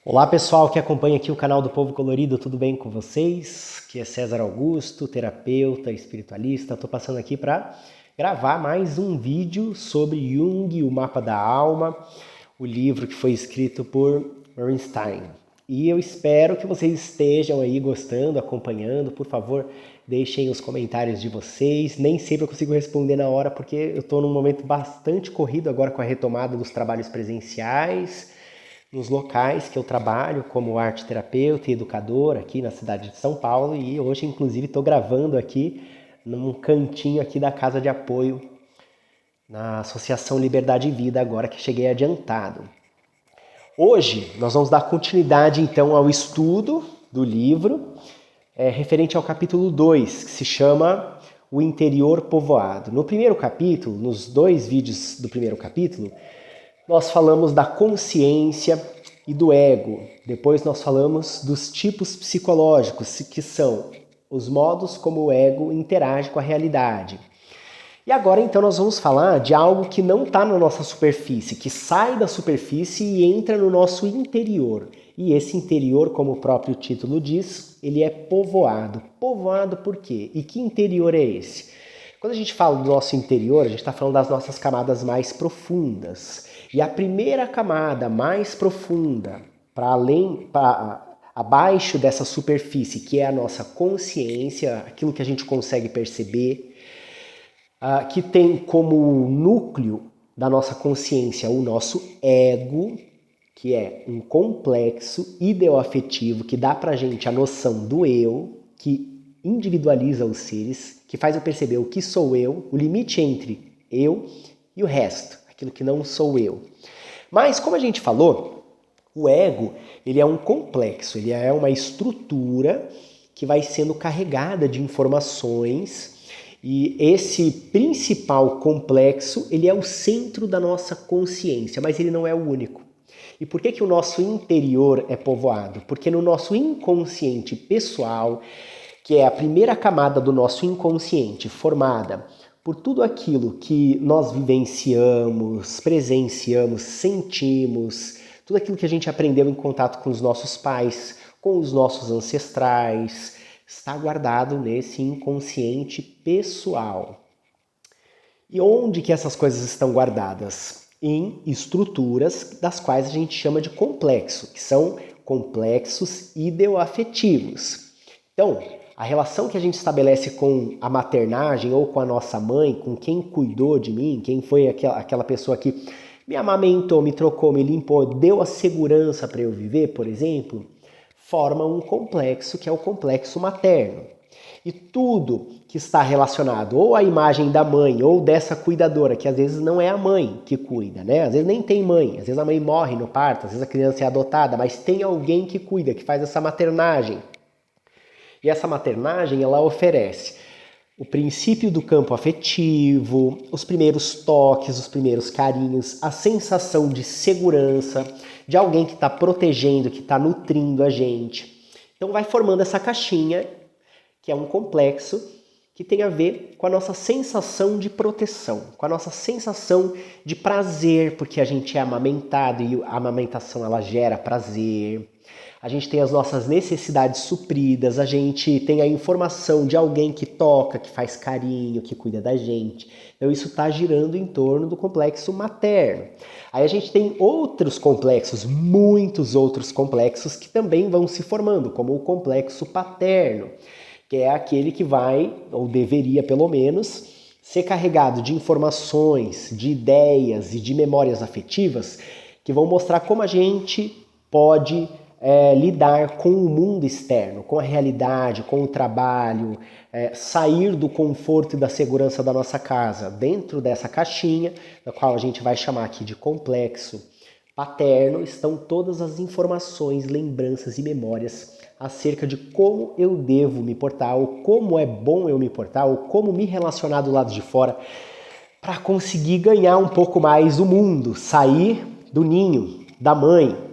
Olá pessoal que acompanha aqui o canal do Povo Colorido, tudo bem com vocês? Aqui é César Augusto, terapeuta, espiritualista. Estou passando aqui para gravar mais um vídeo sobre Jung, o Mapa da Alma, o livro que foi escrito por Bernstein. E eu espero que vocês estejam aí gostando, acompanhando. Por favor, deixem os comentários de vocês. Nem sempre eu consigo responder na hora porque eu estou num momento bastante corrido agora com a retomada dos trabalhos presenciais nos locais que eu trabalho como arte terapeuta e educador aqui na cidade de São Paulo, e hoje inclusive estou gravando aqui num cantinho aqui da casa de apoio na Associação Liberdade e Vida, agora que cheguei adiantado. Hoje nós vamos dar continuidade então ao estudo do livro referente ao capítulo 2, que se chama O Interior Povoado. No primeiro capítulo, nos dois vídeos do primeiro capítulo, nós falamos da consciência e do ego. Depois nós falamos dos tipos psicológicos, que são os modos como o ego interage com a realidade. E agora então nós vamos falar de algo que não está na nossa superfície, que sai da superfície e entra no nosso interior. E esse interior, como o próprio título diz, ele é povoado. Povoado por quê? E que interior é esse? Quando a gente fala do nosso interior, a gente está falando das nossas camadas mais profundas. E a primeira camada mais profunda, abaixo dessa superfície, que é a nossa consciência, aquilo que a gente consegue perceber, que tem como núcleo da nossa consciência o nosso ego, que é um complexo ideoafetivo que dá pra gente a noção do eu, que individualiza os seres, que faz eu perceber o que sou eu, o limite entre eu e o resto, aquilo que não sou eu. Mas, como a gente falou, o ego ele é um complexo, ele é uma estrutura que vai sendo carregada de informações, e esse principal complexo ele é o centro da nossa consciência, mas ele não é o único. E por que o nosso interior é povoado? Porque no nosso inconsciente pessoal, que é a primeira camada do nosso inconsciente, formada por tudo aquilo que nós vivenciamos, presenciamos, sentimos, tudo aquilo que a gente aprendeu em contato com os nossos pais, com os nossos ancestrais, está guardado nesse inconsciente pessoal. E onde que essas coisas estão guardadas? Em estruturas das quais a gente chama de complexo, que são complexos ideoafetivos. Então, a relação que a gente estabelece com a maternagem ou com a nossa mãe, com quem cuidou de mim, quem foi aquela pessoa que me amamentou, me trocou, me limpou, deu a segurança para eu viver, por exemplo, forma um complexo que é o complexo materno. E tudo que está relacionado ou à imagem da mãe ou dessa cuidadora, que às vezes não é a mãe que cuida, né? Às vezes nem tem mãe, às vezes a mãe morre no parto, às vezes a criança é adotada, mas tem alguém que cuida, que faz essa maternagem. E essa maternagem, ela oferece o princípio do campo afetivo, os primeiros toques, os primeiros carinhos, a sensação de segurança, de alguém que está protegendo, que está nutrindo a gente. Então vai formando essa caixinha, que é um complexo, que tem a ver com a nossa sensação de proteção, com a nossa sensação de prazer, porque a gente é amamentado e a amamentação ela gera prazer. A gente tem as nossas necessidades supridas, a gente tem a informação de alguém que toca, que faz carinho, que cuida da gente. Então isso está girando em torno do complexo materno. Aí a gente tem outros complexos, muitos outros complexos que também vão se formando, como o complexo paterno, que é aquele que vai, ou deveria pelo menos, ser carregado de informações, de ideias e de memórias afetivas que vão mostrar como a gente pode lidar com o mundo externo, com a realidade, com o trabalho, sair do conforto e da segurança da nossa casa. Dentro dessa caixinha, da qual a gente vai chamar aqui de complexo paterno, estão todas as informações, lembranças e memórias acerca de como eu devo me portar, ou como é bom eu me portar, ou como me relacionar do lado de fora, para conseguir ganhar um pouco mais o mundo, sair do ninho, da mãe.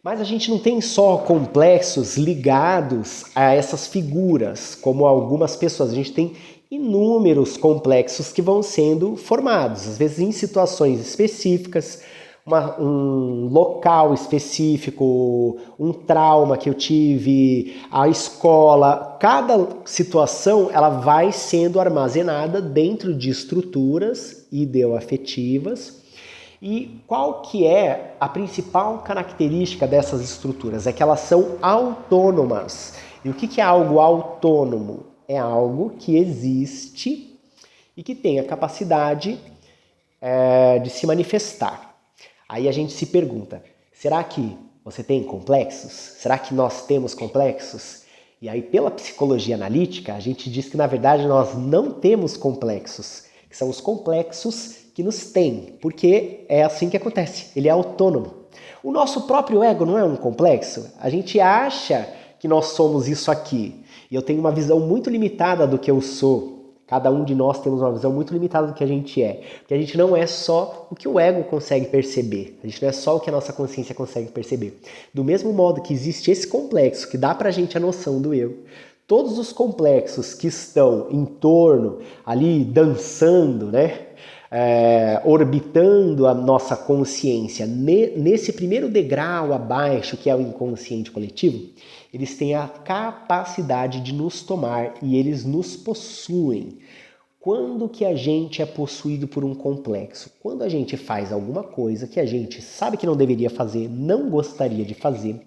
Mas a gente não tem só complexos ligados a essas figuras, como algumas pessoas. A gente tem inúmeros complexos que vão sendo formados, às vezes em situações específicas, um local específico, um trauma que eu tive, a escola, cada situação ela vai sendo armazenada dentro de estruturas ideoafetivas. E qual que é a principal característica dessas estruturas? É que elas são autônomas. E o que é algo autônomo? É algo que existe e que tem a capacidade de se manifestar. Aí a gente se pergunta, será que você tem complexos? Será que nós temos complexos? E aí, pela psicologia analítica, a gente diz que, na verdade, nós não temos complexos, que são os complexos que nos têm, porque é assim que acontece, ele é autônomo. O nosso próprio ego não é um complexo? A gente acha que nós somos isso aqui, e eu tenho uma visão muito limitada do que eu sou. Cada um de nós temos uma visão muito limitada do que a gente é. Porque a gente não é só o que o ego consegue perceber. A gente não é só o que a nossa consciência consegue perceber. Do mesmo modo que existe esse complexo, que dá pra gente a noção do eu, todos os complexos que estão em torno, ali, dançando, né? Orbitando a nossa consciência, nesse primeiro degrau abaixo, que é o inconsciente coletivo, eles têm a capacidade de nos tomar e eles nos possuem. Quando que a gente é possuído por um complexo? Quando a gente faz alguma coisa que a gente sabe que não deveria fazer, não gostaria de fazer,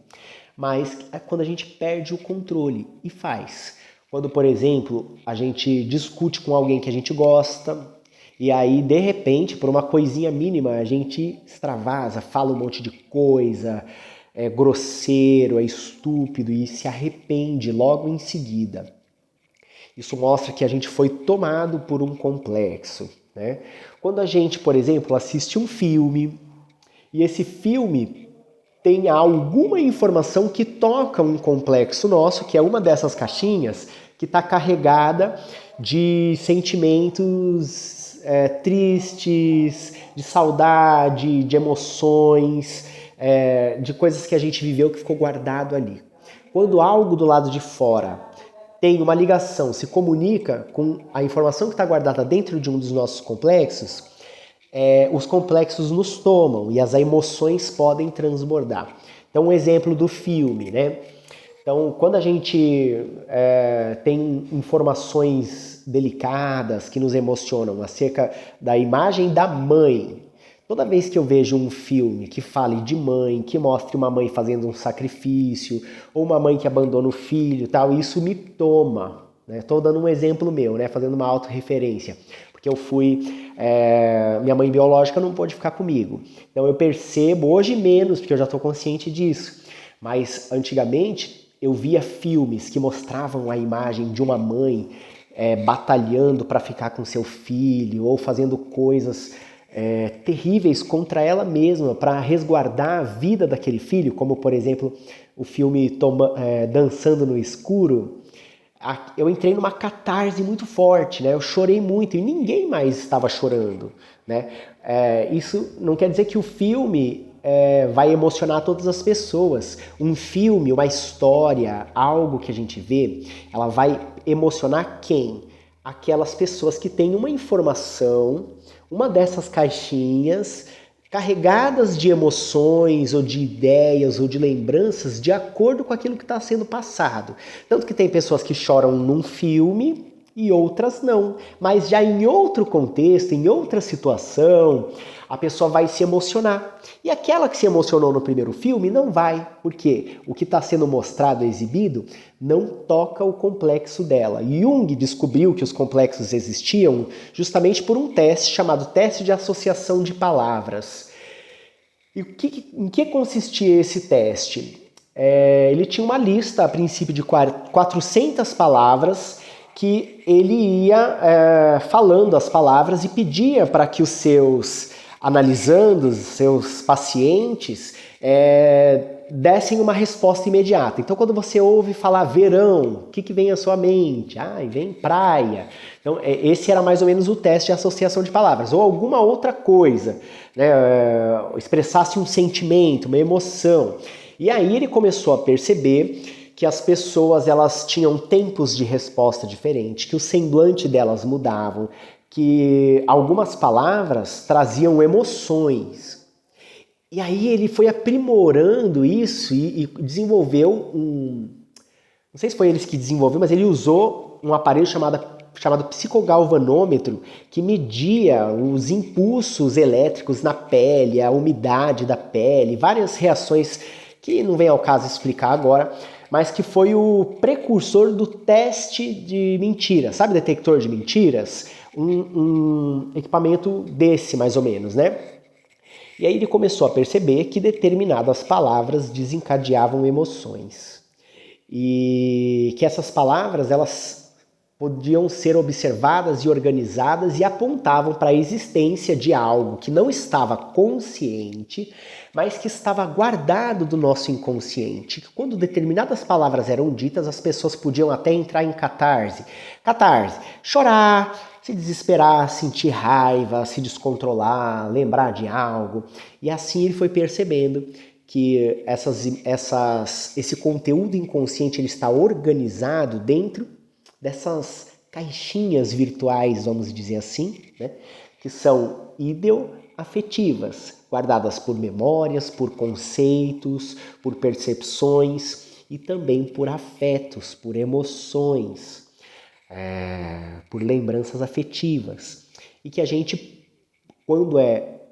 mas é quando a gente perde o controle e faz. Quando, por exemplo, a gente discute com alguém que a gente gosta, e aí, de repente, por uma coisinha mínima, a gente extravasa, fala um monte de coisa, é grosseiro, é estúpido e se arrepende logo em seguida. Isso mostra que a gente foi tomado por um complexo, né? Quando a gente, por exemplo, assiste um filme e esse filme tem alguma informação que toca um complexo nosso, que é uma dessas caixinhas que está carregada de sentimentos tristes, de saudade, de emoções, de coisas que a gente viveu que ficou guardado ali. Quando algo do lado de fora tem uma ligação, se comunica com a informação que está guardada dentro de um dos nossos complexos, os complexos nos tomam e as emoções podem transbordar. Então, um exemplo do filme, né? Então, quando a gente tem informações delicadas que nos emocionam acerca da imagem da mãe, toda vez que eu vejo um filme que fale de mãe, que mostre uma mãe fazendo um sacrifício, ou uma mãe que abandona o filho, tal, isso me toma. Estou dando um exemplo meu, né? Fazendo uma autorreferência. Porque eu fui... minha mãe biológica não pôde ficar comigo. Então eu percebo, hoje menos, porque eu já estou consciente disso. Mas antigamente eu via filmes que mostravam a imagem de uma mãe batalhando para ficar com seu filho ou fazendo coisas terríveis contra ela mesma para resguardar a vida daquele filho, como por exemplo o filme Dançando no Escuro. Eu entrei numa catarse muito forte, né? Eu chorei muito e ninguém mais estava chorando, né? Isso não quer dizer que o filme vai emocionar todas as pessoas. Um filme, uma história, algo que a gente vê, ela vai emocionar quem? Aquelas pessoas que têm uma informação, uma dessas caixinhas, carregadas de emoções ou de ideias ou de lembranças de acordo com aquilo que está sendo passado. Tanto que tem pessoas que choram num filme e outras não. Mas já em outro contexto, em outra situação, a pessoa vai se emocionar. E aquela que se emocionou no primeiro filme não vai, porque o que está sendo mostrado, exibido, não toca o complexo dela. Jung descobriu que os complexos existiam justamente por um teste chamado teste de associação de palavras. E em que consistia esse teste? Ele tinha uma lista, a princípio, de 400 palavras que ele ia falando as palavras e pedia para que os seus analisandos, seus pacientes, dessem uma resposta imediata. Então, quando você ouve falar verão, o que vem à sua mente? Vem praia. Então, esse era mais ou menos o teste de associação de palavras. Ou alguma outra coisa, né? Expressasse um sentimento, uma emoção. E aí ele começou a perceber que as pessoas elas tinham tempos de resposta diferentes, que o semblante delas mudavam, que algumas palavras traziam emoções. E aí ele foi aprimorando isso e desenvolveu não sei se foi eles que desenvolveu, mas ele usou um aparelho chamado psicogalvanômetro, que media os impulsos elétricos na pele, a umidade da pele, várias reações que não vem ao caso explicar agora, mas que foi o precursor do teste de mentiras. Sabe, detector de mentiras? Um equipamento desse, mais ou menos, né? E aí ele começou a perceber que determinadas palavras desencadeavam emoções. E que essas palavras, elas podiam ser observadas e organizadas e apontavam para a existência de algo que não estava consciente, mas que estava guardado do nosso inconsciente. Quando determinadas palavras eram ditas, as pessoas podiam até entrar em catarse. Catarse, chorar, se desesperar, sentir raiva, se descontrolar, lembrar de algo. E assim ele foi percebendo que esse conteúdo inconsciente ele está organizado dentro dessas caixinhas virtuais, vamos dizer assim, né? Que são ideoafetivas, guardadas por memórias, por conceitos, por percepções e também por afetos, por emoções, por lembranças afetivas. E que a gente, quando é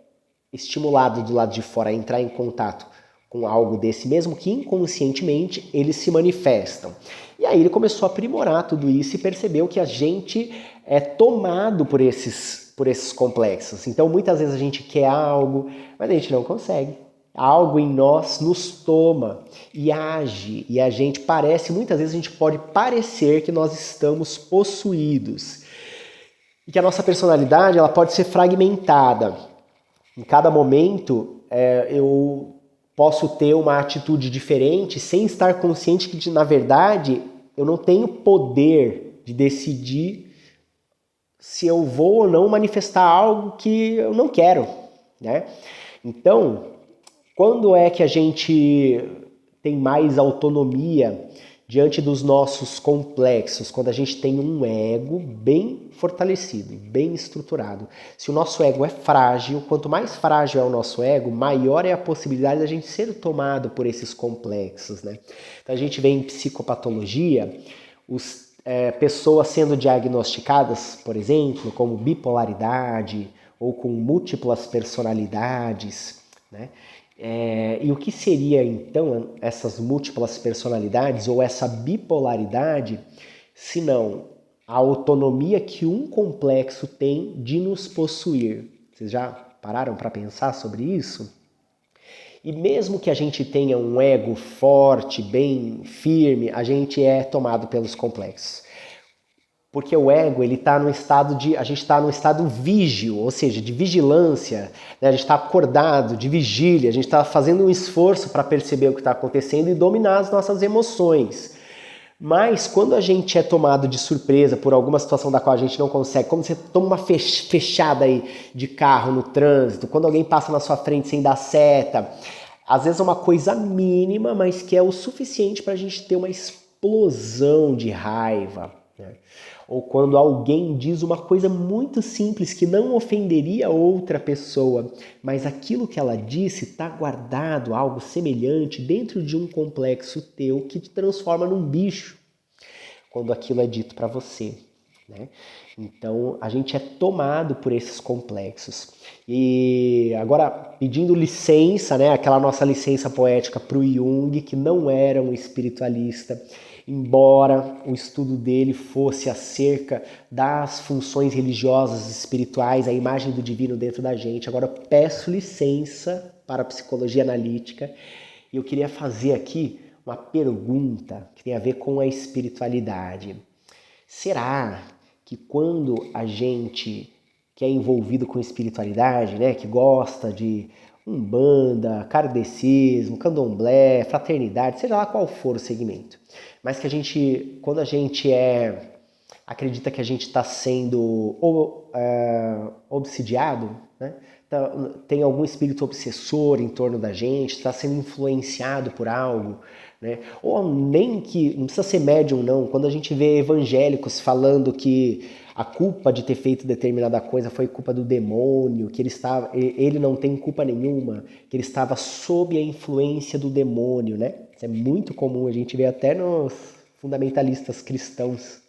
estimulado do lado de fora a entrar em contato com algo desse, mesmo que inconscientemente, eles se manifestam. E aí ele começou a aprimorar tudo isso e percebeu que a gente é tomado por esses complexos. Então muitas vezes a gente quer algo, mas a gente não consegue. Algo em nós nos toma e age, e a gente muitas vezes a gente pode parecer que nós estamos possuídos. E que a nossa personalidade ela pode ser fragmentada. Em cada momento eu posso ter uma atitude diferente sem estar consciente que, na verdade, eu não tenho poder de decidir se eu vou ou não manifestar algo que eu não quero, né? Então, quando é que a gente tem mais autonomia diante dos nossos complexos? Quando a gente tem um ego bem fortalecido, bem estruturado. Se o nosso ego é frágil, quanto mais frágil é o nosso ego, maior é a possibilidade da gente ser tomado por esses complexos, né? Então a gente vê em psicopatologia pessoas sendo diagnosticadas, por exemplo, como bipolaridade ou com múltiplas personalidades, né? E o que seria então essas múltiplas personalidades ou essa bipolaridade, se não a autonomia que um complexo tem de nos possuir? Vocês já pararam para pensar sobre isso? E mesmo que a gente tenha um ego forte, bem firme, a gente é tomado pelos complexos. Porque o ego, ele tá a gente está num estado vígil, ou seja, de vigilância, né? A gente está acordado, de vigília, a gente está fazendo um esforço para perceber o que está acontecendo e dominar as nossas emoções. Mas quando a gente é tomado de surpresa por alguma situação da qual a gente não consegue, como você toma uma fechada aí de carro no trânsito, quando alguém passa na sua frente sem dar seta, às vezes é uma coisa mínima, mas que é o suficiente para a gente ter uma explosão de raiva, né? Ou quando alguém diz uma coisa muito simples que não ofenderia outra pessoa, mas aquilo que ela disse está guardado, algo semelhante, dentro de um complexo teu que te transforma num bicho, quando aquilo é dito para você, né? Então a gente é tomado por esses complexos. E agora, pedindo licença, né, aquela nossa licença poética para o Jung, que não era um espiritualista, embora o estudo dele fosse acerca das funções religiosas e espirituais, a imagem do divino dentro da gente. Agora eu peço licença para a psicologia analítica e eu queria fazer aqui uma pergunta que tem a ver com a espiritualidade. Será que quando a gente que é envolvido com espiritualidade, né, que gosta de umbanda, kardecismo, candomblé, fraternidade, seja lá qual for o segmento, mas que a gente, quando a gente acredita que a gente está sendo obsidiado, né? Tem algum espírito obsessor em torno da gente, está sendo influenciado por algo, né? Ou nem que, não precisa ser médium não, quando a gente vê evangélicos falando que a culpa de ter feito determinada coisa foi culpa do demônio, que ele não tem culpa nenhuma, que ele estava sob a influência do demônio, né? Isso é muito comum, a gente vê até nos fundamentalistas cristãos.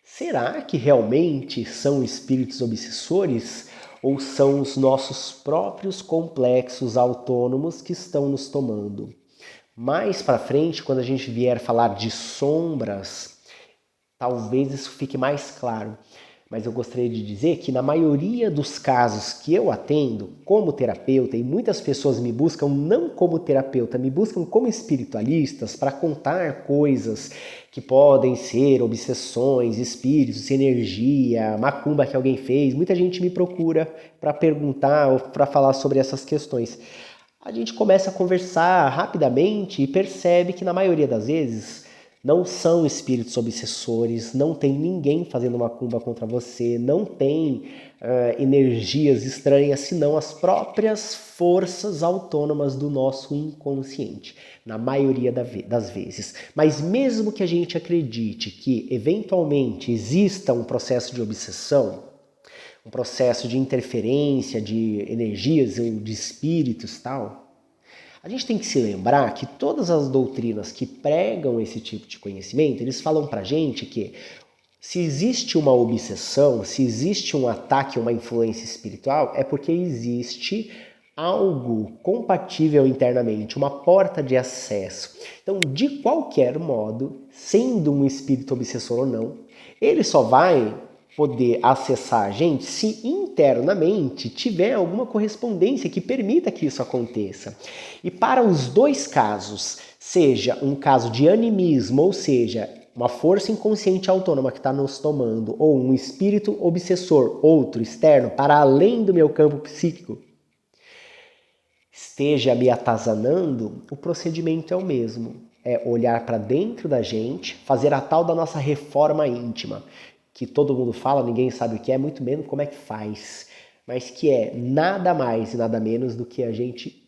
Será que realmente são espíritos obsessores ou são os nossos próprios complexos autônomos que estão nos tomando? Mais para frente, quando a gente vier falar de sombras, talvez isso fique mais claro. Mas eu gostaria de dizer que na maioria dos casos que eu atendo como terapeuta, e muitas pessoas me buscam não como terapeuta, me buscam como espiritualistas para contar coisas que podem ser obsessões, espíritos, energia, macumba que alguém fez. Muita gente me procura para perguntar ou para falar sobre essas questões. A gente começa a conversar rapidamente e percebe que na maioria das vezes não são espíritos obsessores, não tem ninguém fazendo macumba contra você, não tem energias estranhas, senão as próprias forças autônomas do nosso inconsciente, na maioria das vezes. Mas mesmo que a gente acredite que eventualmente exista um processo de obsessão, um processo de interferência de energias ou de espíritos tal, a gente tem que se lembrar que todas as doutrinas que pregam esse tipo de conhecimento, eles falam pra gente que se existe uma obsessão, se existe um ataque, uma influência espiritual, é porque existe algo compatível internamente, uma porta de acesso. Então, de qualquer modo, sendo um espírito obsessor ou não, ele só vai poder acessar a gente se internamente tiver alguma correspondência que permita que isso aconteça. E para os dois casos, seja um caso de animismo, ou seja, uma força inconsciente autônoma que está nos tomando, ou um espírito obsessor, outro externo, para além do meu campo psíquico, esteja me atazanando, o procedimento é o mesmo. É olhar para dentro da gente, fazer a tal da nossa reforma íntima, que todo mundo fala, ninguém sabe o que é, muito menos como é que faz, mas que é nada mais e nada menos do que a gente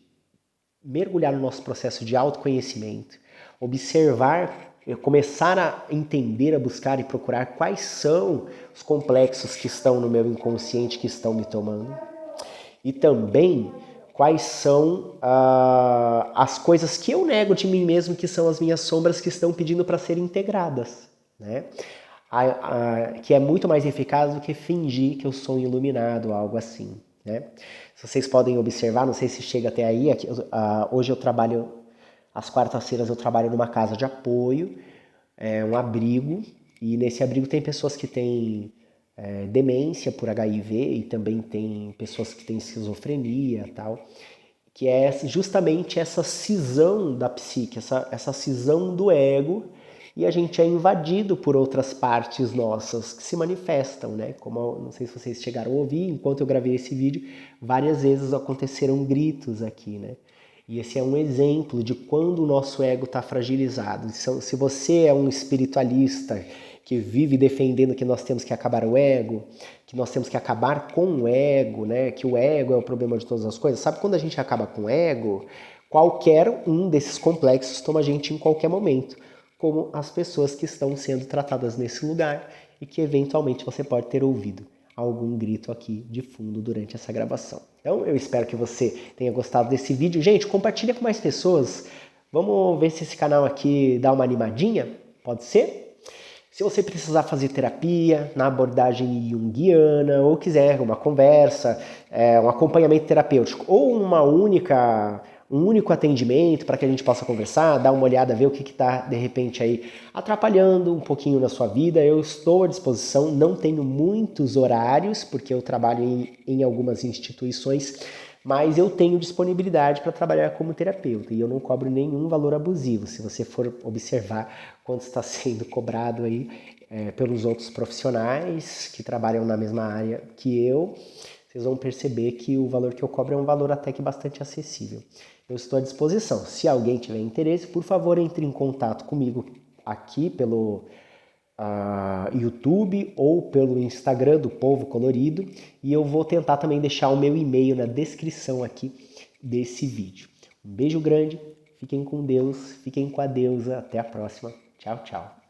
mergulhar no nosso processo de autoconhecimento, observar, começar a entender, a buscar e procurar quais são os complexos que estão no meu inconsciente, que estão me tomando, e também quais são as coisas que eu nego de mim mesmo, que são as minhas sombras que estão pedindo para serem integradas, né? Que é muito mais eficaz do que fingir que eu sou um iluminado, algo assim, né? Vocês podem observar, não sei se chega até aí, hoje eu trabalho, às quartas-feiras eu trabalho numa casa de apoio, um abrigo, e nesse abrigo tem pessoas que têm demência por HIV e também tem pessoas que têm esquizofrenia e tal, que é justamente essa cisão da psique, essa cisão do ego, e a gente é invadido por outras partes nossas que se manifestam, né? Como não sei se vocês chegaram a ouvir, enquanto eu gravei esse vídeo, várias vezes aconteceram gritos aqui, né? E esse é um exemplo de quando o nosso ego está fragilizado. Se você é um espiritualista que vive defendendo que nós temos que acabar o ego, que nós temos que acabar com o ego, né? Que o ego é o problema de todas as coisas. Sabe quando a gente acaba com o ego? Qualquer um desses complexos toma a gente em qualquer momento, como as pessoas que estão sendo tratadas nesse lugar e que eventualmente você pode ter ouvido algum grito aqui de fundo durante essa gravação. Então eu espero que você tenha gostado desse vídeo. Gente, compartilha com mais pessoas. Vamos ver se esse canal aqui dá uma animadinha? Pode ser? Se você precisar fazer terapia na abordagem junguiana ou quiser uma conversa, um acompanhamento terapêutico ou um único atendimento para que a gente possa conversar, dar uma olhada, ver o que está de repente aí atrapalhando um pouquinho na sua vida, eu estou à disposição, não tenho muitos horários porque eu trabalho em algumas instituições, mas eu tenho disponibilidade para trabalhar como terapeuta e eu não cobro nenhum valor abusivo. Se você for observar quanto está sendo cobrado aí pelos outros profissionais que trabalham na mesma área que eu, vocês vão perceber que o valor que eu cobro é um valor até que bastante acessível. Eu estou à disposição. Se alguém tiver interesse, por favor, entre em contato comigo aqui pelo YouTube ou pelo Instagram do Povo Colorido, e eu vou tentar também deixar o meu e-mail na descrição aqui desse vídeo. Um beijo grande, fiquem com Deus, fiquem com a deusa, até a próxima. Tchau, tchau.